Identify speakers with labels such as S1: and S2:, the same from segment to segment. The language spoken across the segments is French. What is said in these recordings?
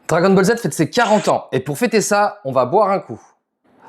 S1: Dragon Ball Z fête ses 40 ans et pour fêter ça, on va boire un coup.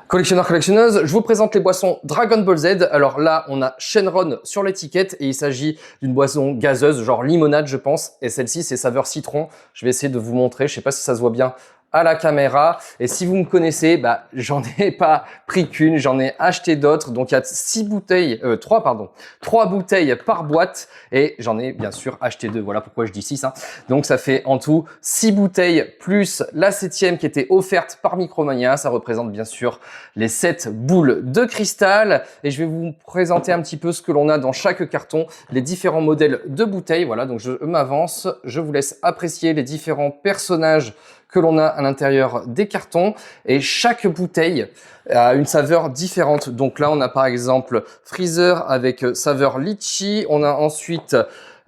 S1: Collectionneurs, collectionneuses, je vous présente les boissons Dragon Ball Z. Alors là, on a Shenron sur l'étiquette et il s'agit d'une boisson gazeuse, genre limonade je pense. Et celle-ci, c'est saveur citron. Je vais essayer de vous montrer, je sais pas si ça se voit bien à la caméra. Et si vous me connaissez, j'en ai pas pris qu'une, j'en ai acheté d'autres. Donc il y a 3 bouteilles par boîte et j'en ai bien sûr acheté 2. Voilà pourquoi je dis 6. Donc ça fait en tout 6 bouteilles plus la 7e qui était offerte par Micromania. Ça représente bien sûr les 7 boules de cristal. Et je vais vous présenter un petit peu ce que l'on a dans chaque carton, les différents modèles de bouteilles. Voilà, donc je m'avance, je vous laisse apprécier les différents personnages que l'on a à l'intérieur des cartons et chaque bouteille a une saveur différente. Donc là, on a par exemple Freezer avec saveur litchi, on a ensuite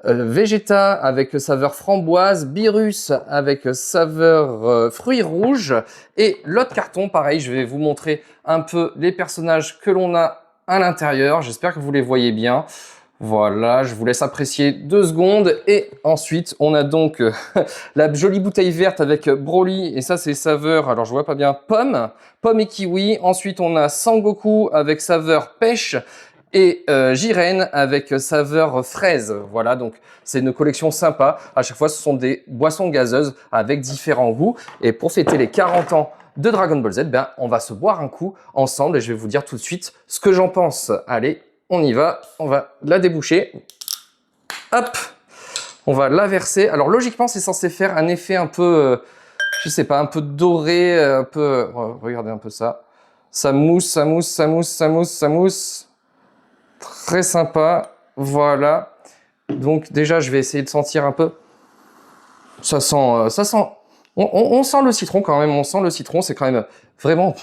S1: Vegeta avec saveur framboise, Beerus avec saveur fruits rouges et l'autre carton, pareil, je vais vous montrer un peu les personnages que l'on a à l'intérieur. J'espère que vous les voyez bien. Voilà, je vous laisse apprécier 2 secondes. Et ensuite, on a donc la jolie bouteille verte avec Broly. Et ça, c'est saveur, alors je vois pas bien, pomme et kiwi. Ensuite, on a Sangoku avec saveur pêche. Et Jiren avec saveur fraise. Voilà, donc c'est une collection sympa. À chaque fois, ce sont des boissons gazeuses avec différents goûts. Et pour fêter les 40 ans de Dragon Ball Z, on va se boire un coup ensemble. Et je vais vous dire tout de suite ce que j'en pense. Allez, on y va, on va la déboucher. Hop, on va la verser. Alors logiquement, c'est censé faire un effet un peu, je sais pas, un peu doré, un peu... regardez un peu ça. Ça mousse, ça mousse, ça mousse, ça mousse, ça mousse. Très sympa, voilà. Donc déjà, je vais essayer de sentir un peu. Ça sent... On sent le citron quand même, on sent le citron. C'est quand même vraiment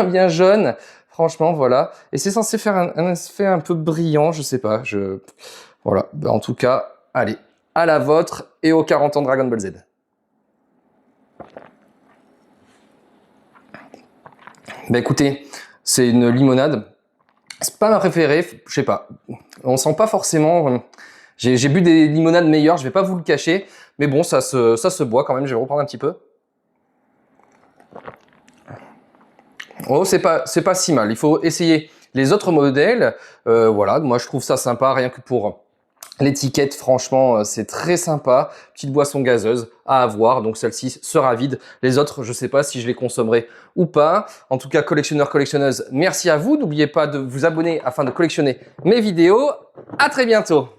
S1: bien jaune. Franchement, voilà. Et c'est censé faire un effet un peu brillant, je sais pas. Voilà. En tout cas, allez, à la vôtre et aux 40 ans de Dragon Ball Z. Écoutez, c'est une limonade. C'est pas ma préférée, je sais pas. On sent pas forcément... J'ai bu des limonades meilleures, je vais pas vous le cacher. Mais bon, ça se boit quand même, je vais reprendre un petit peu. Oh, c'est pas si mal. Il faut essayer les autres modèles. Voilà, moi je trouve ça sympa, rien que pour l'étiquette. Franchement, c'est très sympa. Petite boisson gazeuse à avoir. Donc celle-ci sera vide. Les autres, je sais pas si je les consommerai ou pas. En tout cas, collectionneurs, collectionneuses, merci à vous. N'oubliez pas de vous abonner afin de collectionner mes vidéos. À très bientôt.